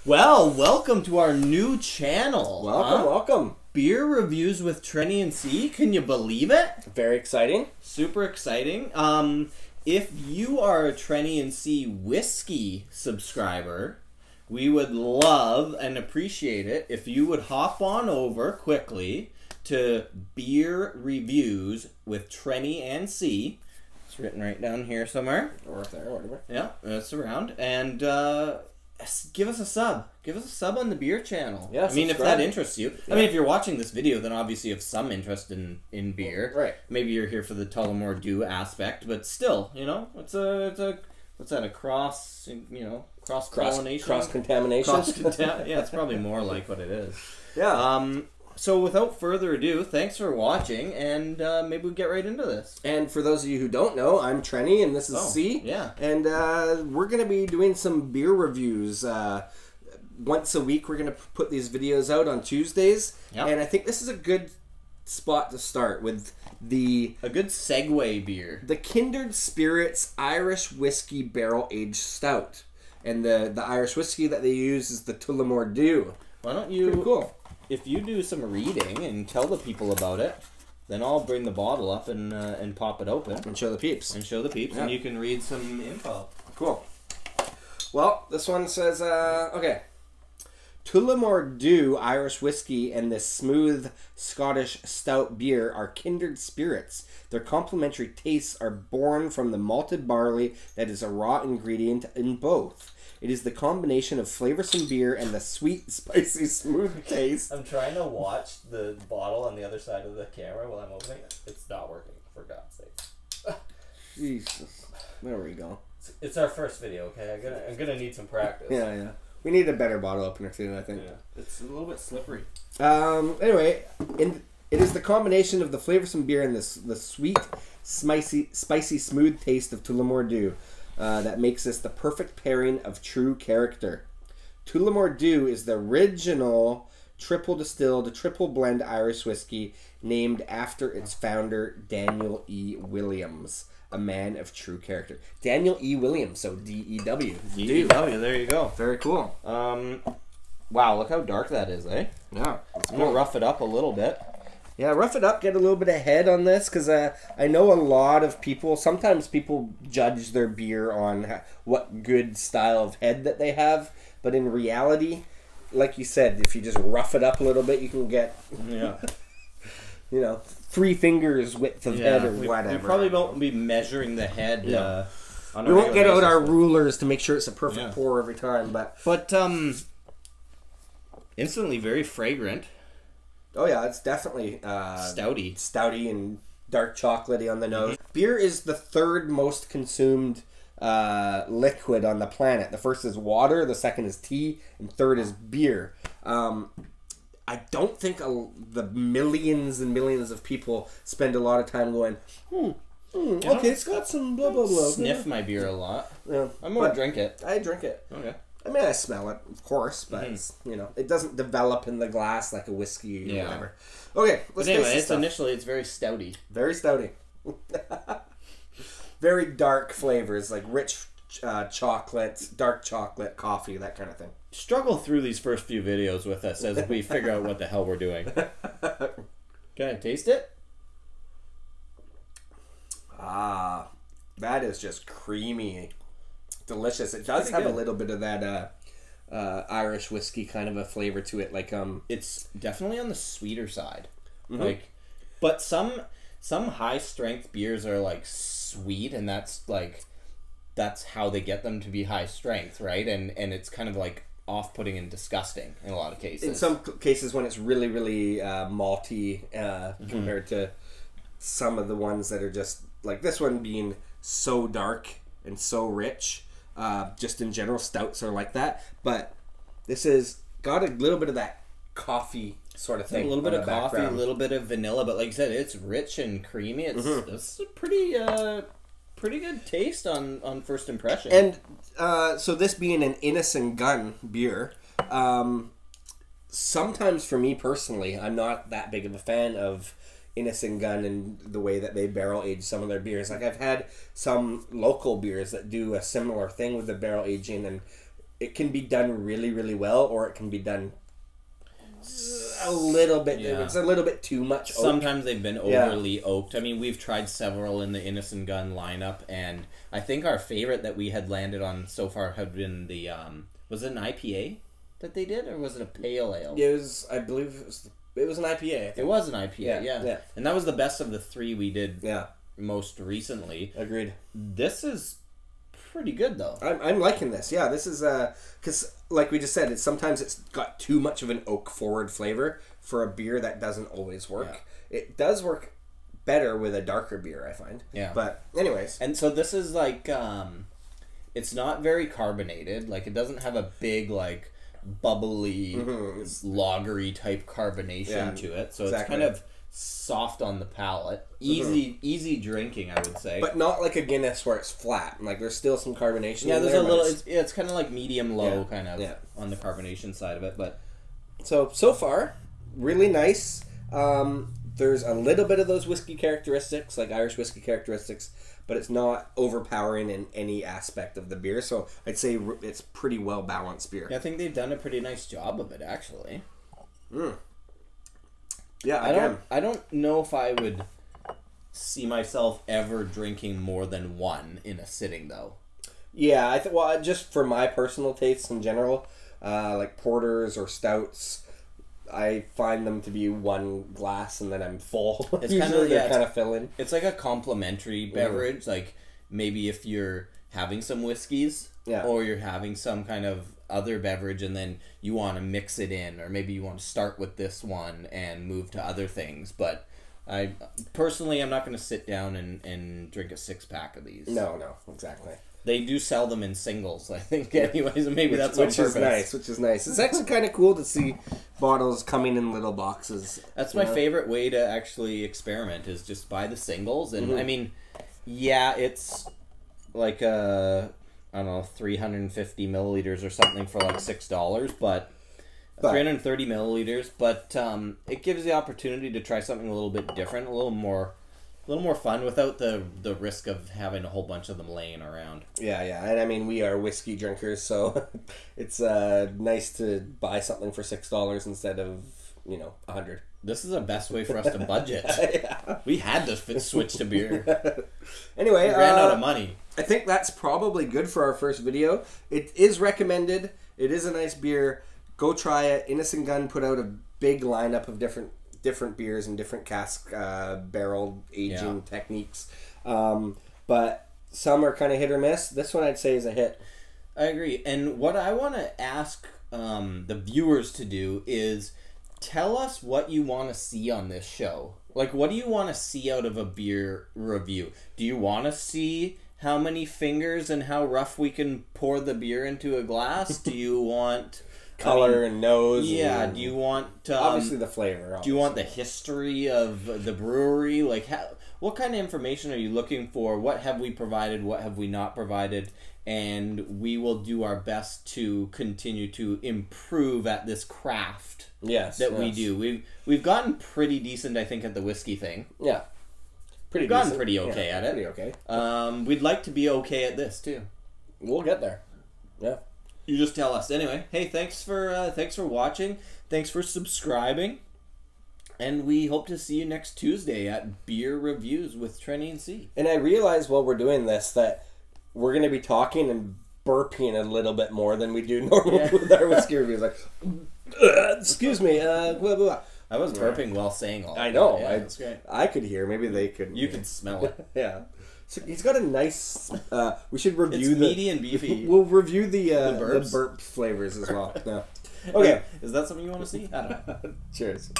Well, welcome to our new channel. Welcome. Beer reviews with Trenny and C. Can you believe it? Very exciting. Super exciting. If you are a Trenny and C whiskey subscriber, we would love and appreciate it if you would hop on over quickly to Beer Reviews with Trenny and C. It's written right down here somewhere. Or up there, or whatever. Yeah, it's around. And give us a sub. Give us a sub on the beer channel. Yeah, I mean, subscribe. if that interests you. Yeah. I mean, if you're watching this video, then obviously you have some interest in beer. Right. Maybe you're here for the Tullamore Dew aspect, but still, you know, it's a what's that? A cross pollination, cross contamination. Yeah, it's probably more like what it is. Yeah. So without further ado, thanks for watching, and maybe we'll get right into this. And for those of you who don't know, I'm Trenny, and this is C. Yeah. And we're going to be doing some beer reviews. Once a week, we're going to put these videos out on Tuesdays. Yep. And I think this is a good spot to start with a good segue beer. The Kindred Spirits Irish Whiskey Barrel Aged Stout. And the Irish whiskey that they use is the Tullamore Dew. Why don't you... Pretty cool. If you do some reading and tell the people about it, then I'll bring the bottle up and pop it open. And show the peeps. Yeah. And you can read some info. Cool. Well, this one says, okay. Tullamore Dew Irish whiskey and this smooth Scottish stout beer are kindred spirits. Their complementary tastes are born from the malted barley that is a raw ingredient in both. It is the combination of flavorsome beer and the sweet, spicy, smooth taste. I'm trying to watch the bottle on the other side of the camera while I'm opening it. It's not working, for God's sake. Jesus. There we go. It's our first video, okay? I'm gonna need some practice. Yeah. We need a better bottle opener too, I think. Yeah. It's a little bit slippery. Anyway, it is the combination of the flavorsome beer and the sweet, spicy, smooth taste of Tullamore Dew that makes this the perfect pairing of true character. Tullamore Dew is the original triple distilled, triple blend Irish whiskey named after its founder, Daniel E. Williams, a man of true character. Daniel E. Williams, so D-E-W. D-E-W, there you go. Very cool. Wow, look how dark that is, eh? Yeah. I'm going to rough it up a little bit. Yeah, rough it up, get a little bit of head on this, because I know a lot of people, sometimes people judge their beer on what good style of head that they have, but in reality, like you said, if you just rough it up a little bit, you can get, you know, 3 fingers width of head or whatever. We probably won't be measuring the head on a we won't get out our basis. rulers to make sure it's a perfect pour every time, but instantly very fragrant. Oh yeah, it's definitely stouty and dark chocolatey on the nose. Beer is the third most consumed liquid on the planet. The first is water, the second is tea, and third is beer. I don't think the millions and millions of people spend a lot of time going, okay, it's got some blah blah blah. Sniff my beer a lot. Yeah, I'm going to drink it. I drink it. Okay. I mean, I smell it, of course, but it's, you know, it doesn't develop in the glass like a whiskey or whatever. Okay, let's But anyway, it's very stouty. Very stouty. Very dark flavors, like rich chocolate, dark chocolate, coffee, that kind of thing. Struggle through these first few videos with us as we figure out what the hell we're doing. Can I taste it? Ah, that is just creamy. Delicious. It does have a little bit of that Irish whiskey kind of a flavor to it. Like it's definitely on the sweeter side. But some high strength beers are like sweet, and that's how they get them to be high strength, right? And it's kind of like off-putting and disgusting in a lot of cases. In some cases, when it's really really malty compared to some of the ones that are just like this one being so dark and so rich. Just in general, stouts are like that, but this has got a little bit of that coffee sort of thing. A little bit of coffee, a little bit of vanilla, but like you said, it's rich and creamy. It's a pretty good taste on first impression. And so this being an Innis and Gunn beer, sometimes for me personally, I'm not that big of a fan of Innis and Gunn and the way that they barrel age some of their beers. Like I've had some local beers that do a similar thing with the barrel aging, and it can be done really, really well, or it can be done a little bit. Yeah. It's a little bit too much. Sometimes they've been overly oaked. I mean, we've tried several in the Innis and Gunn lineup, and I think our favorite that we had landed on so far had been the was it an IPA that they did, or was it a pale ale? It was, I believe, it was an IPA. I think. It was an IPA, yeah. Yeah. And that was the best of the three we did. Yeah. Most recently. Agreed. This is pretty good though. I'm liking this. Yeah, this is because like we just said, sometimes it's got too much of an oak forward flavor for a beer that doesn't always work. Yeah. It does work better with a darker beer, I find. Yeah. But anyways, and so this is like it's not very carbonated. Like it doesn't have a big like bubbly lagery type carbonation to it. So it's kind of soft on the palate, easy drinking, I would say, but not like a Guinness where it's flat. Like there's still some carbonation. Yeah, in there's there, a little. It's kind of like medium low, kind of on the carbonation side of it. But so far, really nice. There's a little bit of those whiskey characteristics, like Irish whiskey characteristics, but it's not overpowering in any aspect of the beer. So I'd say it's pretty well balanced beer. Yeah, I think they've done a pretty nice job of it, actually. Yeah, I don't know if I would see myself ever drinking more than one in a sitting, though. Yeah, I think. Well, just for my personal tastes in general, like porters or stouts, I find them to be one glass and then I'm full. It's kind of filling. It's like a complimentary beverage. Like maybe if you're having some whiskeys, or you're having some kind of other beverage and then you want to mix it in, or maybe you want to start with this one and move to other things. But I personally, I'm not going to sit down and drink a 6-pack of these. No, exactly. They do sell them in singles, I think, anyways, and maybe that's on purpose. Which is nice. It's actually kind of cool to see bottles coming in little boxes. That's my favorite way to actually experiment, is just buy the singles. And, I mean, yeah, it's like I don't know, 350 milliliters or something for like $6, but 330 milliliters. But it gives the opportunity to try something a little bit different, a little more fun without the risk of having a whole bunch of them laying around. Yeah, and I mean, we are whiskey drinkers, so it's nice to buy something for $6 instead of $100. This is the best way for us to budget. We had to switch to beer. Anyway, we ran out of money. I think that's probably good for our first video. It is recommended. It is a nice beer. Go try it. Innis and Gunn put out a big lineup of different beers and different cask barrel aging techniques. But some are kind of hit or miss. This one I'd say is a hit. I agree. And what I want to ask the viewers to do is tell us what you want to see on this show. Like, what do you want to see out of a beer review? Do you want to see how many fingers and how rough we can pour the beer into a glass? Do you want color and nose? Yeah. Do you want obviously the flavor? Obviously. Do you want the history of the brewery? Like, what kind of information are you looking for? What have we provided? What have we not provided? And we will do our best to continue to improve at this craft. We do. We've gotten pretty decent, I think, at the whiskey thing. Yeah. We've gotten pretty okay at it. Pretty okay. We'd like to be okay at this too. We'll get there. Yeah. You just tell us. Anyway, hey, thanks for watching. Thanks for subscribing. And we hope to see you next Tuesday at Beer Reviews with Trenny and C. And I realize while we're doing this that we're going to be talking and burping a little bit more than we do normally with our whiskey reviews. Like, excuse me, blah, blah, blah. I was burping while saying all that. I know. Yeah, that's great. I could hear. Maybe they couldn't. You could smell it. Yeah. So he's got a nice... we should review it's meaty and beefy. We'll review the burp flavors as well. Yeah. Okay. Is that something you want to see? I don't know. Cheers.